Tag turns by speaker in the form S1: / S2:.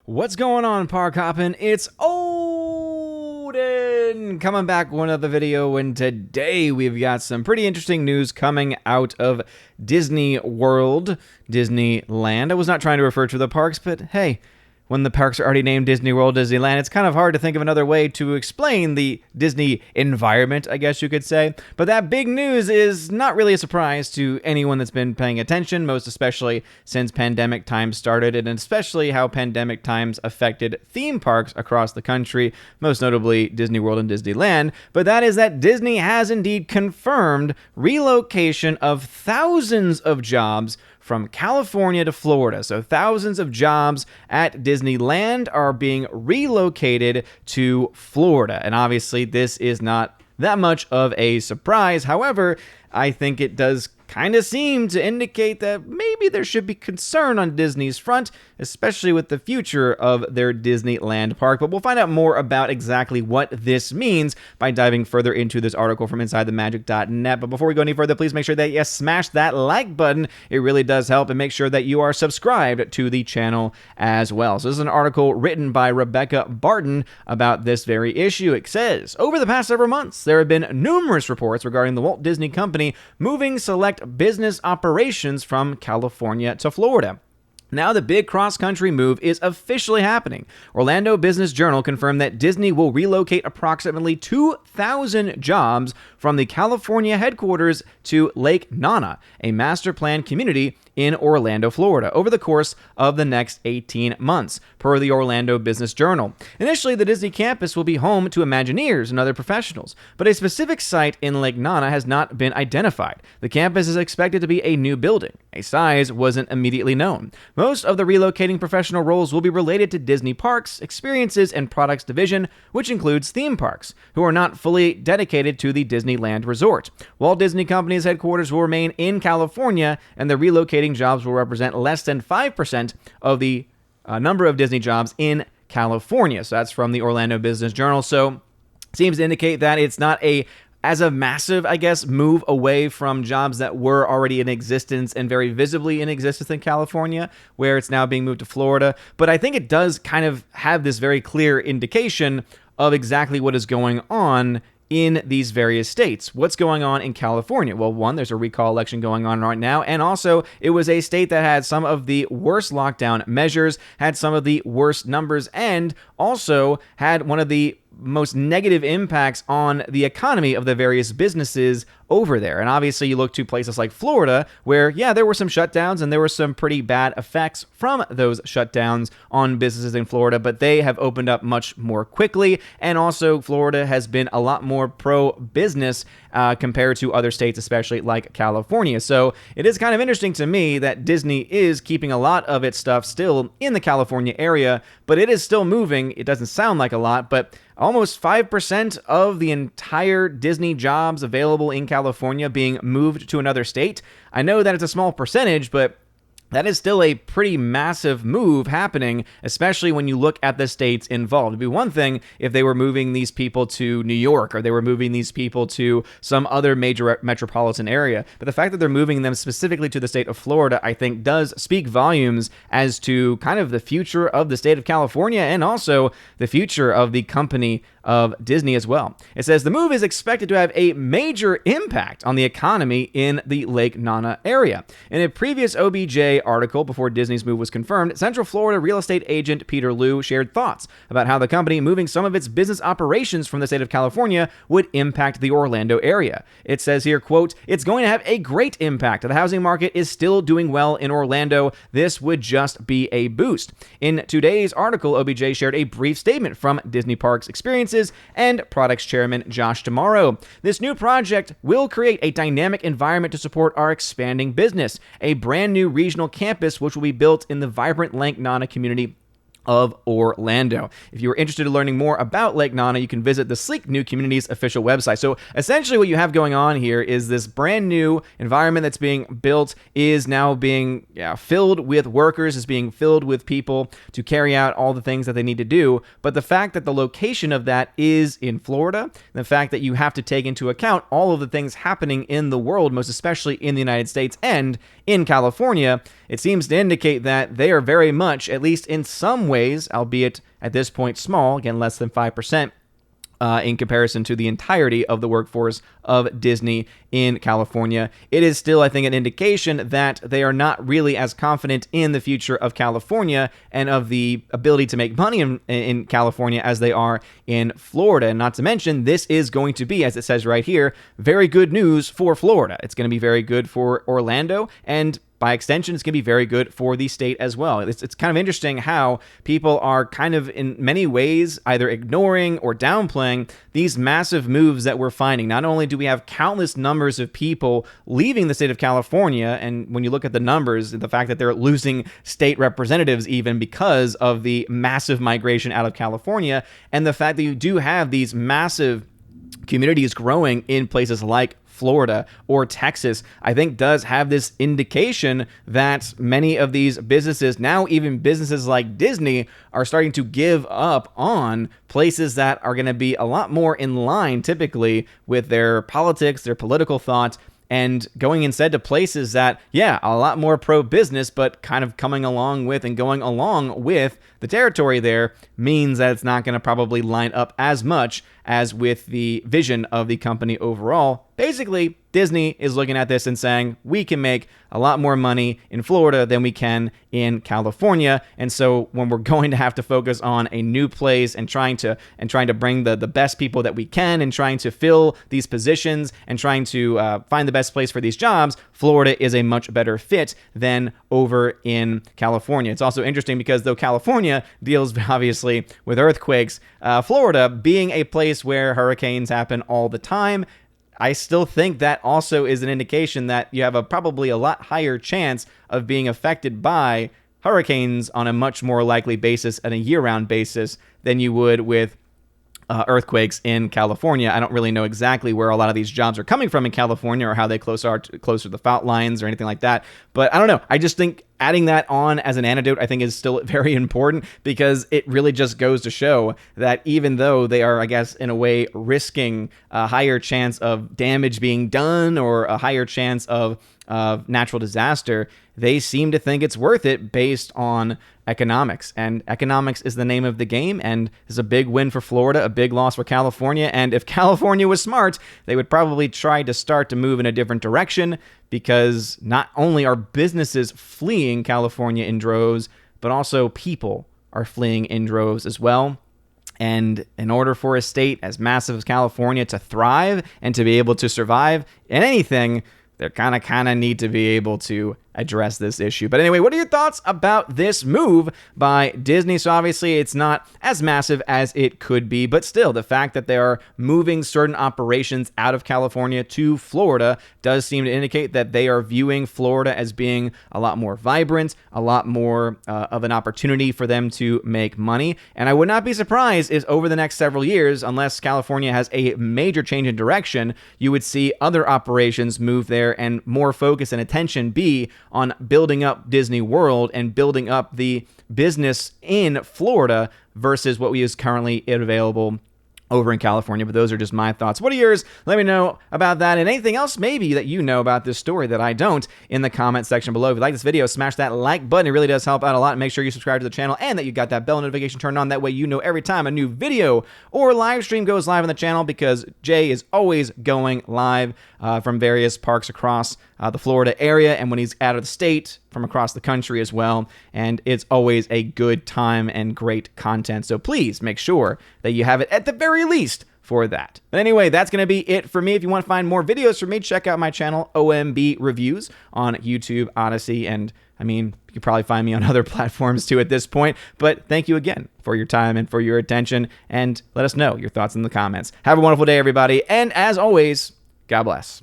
S1: What's going on, Park Hoppin? It's Odin coming back with another video, and today we've got some pretty interesting news coming out of Disney World, Disneyland. I was not trying to refer to the parks, but hey, when the parks are already named Disney World, Disneyland, it's kind of hard to think of another way to explain the Disney environment, I guess you could say. But that big news is not really a surprise to anyone that's been paying attention, most especially since pandemic times started, and especially how pandemic times affected theme parks across the country, most notably Disney World and Disneyland. But that is that Disney has indeed confirmed relocation of thousands of jobs from California to Florida. So thousands of jobs at Disneyland are being relocated to Florida. And obviously this is not that much of a surprise. However, I think it does kind of seem to indicate that maybe there should be concern on Disney's front, especially with the future of their Disneyland park. But we'll find out more about exactly what this means by diving further into this article from InsideTheMagic.net. But before we go any further, please make sure that you smash that like button. It really does help, and make sure that you are subscribed to the channel as well. So this is an article written by Rebecca Barton about this very issue. It says, over the past several months, there have been numerous reports regarding the Walt Disney Company moving select business operations from California to Florida. Now the big cross-country move is officially happening. Orlando Business Journal confirmed that Disney will relocate approximately 2,000 jobs from the California headquarters to Lake Nona, a master plan community in Orlando, Florida, over the course of the next 18 months, per the Orlando Business Journal. Initially, the Disney campus will be home to Imagineers and other professionals, but a specific site in Lake Nona has not been identified. The campus is expected to be a new building. A size wasn't immediately known. Most of the relocating professional roles will be related to Disney Parks, Experiences, and Products Division, which includes theme parks, who are not fully dedicated to the Disneyland Resort. Walt Disney Company's headquarters will remain in California, and the relocating jobs will represent less than 5% of the number of Disney jobs in California. So that's from the Orlando Business Journal. So seems to indicate that it's not as a massive, I guess, move away from jobs that were already in existence and very visibly in existence in California, where it's now being moved to Florida. But I think it does kind of have this very clear indication of exactly what is going on in these various states. What's going on in California? Well, one, there's a recall election going on right now, and also it was a state that had some of the worst lockdown measures, had some of the worst numbers, and also had one of the most negative impacts on the economy of the various businesses over there. And obviously you look to places like Florida, where, yeah, there were some shutdowns and there were some pretty bad effects from those shutdowns on businesses in Florida, but they have opened up much more quickly. And also Florida has been a lot more pro-business compared to other states, especially like California. So it is kind of interesting to me that Disney is keeping a lot of its stuff still in the California area, but it is still moving. It doesn't sound like a lot, but almost 5% of the entire Disney jobs available in California being moved to another state. I know that it's a small percentage, but that is still a pretty massive move happening, especially when you look at the states involved. It'd be one thing if they were moving these people to New York, or they were moving these people to some other major metropolitan area. But the fact that they're moving them specifically to the state of Florida, I think, does speak volumes as to kind of the future of the state of California, and also the future of the company of Disney as well. It says the move is expected to have a major impact on the economy in the Lake Nona area. In a previous OBJ article before Disney's move was confirmed, Central Florida real estate agent Peter Liu shared thoughts about how the company moving some of its business operations from the state of California would impact the Orlando area. It says here, quote, "It's going to have a great impact. The housing market is still doing well in Orlando. This would just be a boost." In today's article, OBJ shared a brief statement from Disney Parks, Experiences, and Products Chairman Josh Tomorrow. "This new project will create a dynamic environment to support our expanding business, a brand new regional campus which will be built in the vibrant Lake Nona community of Orlando." If you are interested in learning more about Lake Nona, you can visit the Sleek New Community's official website. So essentially what you have going on here is this brand new environment that's being built is now being filled with workers, is being filled with people to carry out all the things that they need to do. But the fact that the location of that is in Florida, the fact that you have to take into account all of the things happening in the world, most especially in the United States and in California, it seems to indicate that they are very much, at least in some ways, albeit at this point small, again, less than 5%, in comparison to the entirety of the workforce of Disney in California. It is still, I think, an indication that they are not really as confident in the future of California and of the ability to make money in California as they are in Florida. And not to mention, this is going to be, as it says right here, very good news for Florida. It's going to be very good for Orlando, and by extension, it's going to be very good for the state as well. It's kind of interesting how people are kind of, in many ways, either ignoring or downplaying these massive moves that we're finding. Not only do we have countless numbers of people leaving the state of California, and when you look at the numbers, the fact that they're losing state representatives even because of the massive migration out of California, and the fact that you do have these massive communities growing in places like Florida or Texas, I think does have this indication that many of these businesses, now even businesses like Disney, are starting to give up on places that are going to be a lot more in line typically with their politics, their political thoughts, and going instead to places that, yeah, a lot more pro-business, but kind of coming along with and going along with the territory there means that it's not going to probably line up as much as with the vision of the company overall. Basically, Disney is looking at this and saying, we can make a lot more money in Florida than we can in California. And so when we're going to have to focus on a new place and trying to bring the best people that we can and trying to fill these positions and trying to find the best place for these jobs, Florida is a much better fit than over in California. It's also interesting because though California deals obviously with earthquakes, Florida being a place where hurricanes happen all the time, I still think that also is an indication that you have probably a lot higher chance of being affected by hurricanes on a much more likely basis and a year-round basis than you would with earthquakes in California. I don't really know exactly where a lot of these jobs are coming from in California or how they closer to the fault lines or anything like that. But I don't know. I just think adding that on as an antidote, I think, is still very important because it really just goes to show that even though they are, I guess, in a way risking a higher chance of damage being done or a higher chance of natural disaster, they seem to think it's worth it based on economics. And economics is the name of the game, and is a big win for Florida, a big loss for California. And if California was smart, they would probably try to start to move in a different direction, because not only are businesses fleeing California in droves, but also people are fleeing in droves as well. And in order for a state as massive as California to thrive and to be able to survive in anything, they kind of need to be able to address this issue. But anyway, what are your thoughts about this move by Disney? So obviously it's not as massive as it could be, but still the fact that they are moving certain operations out of California to Florida does seem to indicate that they are viewing Florida as being a lot more vibrant, a lot more of an opportunity for them to make money. And I would not be surprised if over the next several years, unless California has a major change in direction, you would see other operations move there and more focus and attention be on building up Disney World and building up the business in Florida versus what we is currently available over in California. But those are just my thoughts. What are yours? Let me know about that and anything else maybe that you know about this story that I don't in the comment section below. If you like this video, smash that like button. It really does help out a lot. And make sure you subscribe to the channel and that you got that bell notification turned on. That way you know every time a new video or live stream goes live on the channel, because Jay is always going live from various parks across the Florida area, and when he's out of the state, from across the country as well. And it's always a good time and great content. So please make sure that you have it at the very least for that. But anyway, that's going to be it for me. If you want to find more videos from me, check out my channel, OMB Reviews, on YouTube, Odyssey, and I mean, you can probably find me on other platforms too at this point. But thank you again for your time and for your attention, and let us know your thoughts in the comments. Have a wonderful day, everybody, and as always, God bless.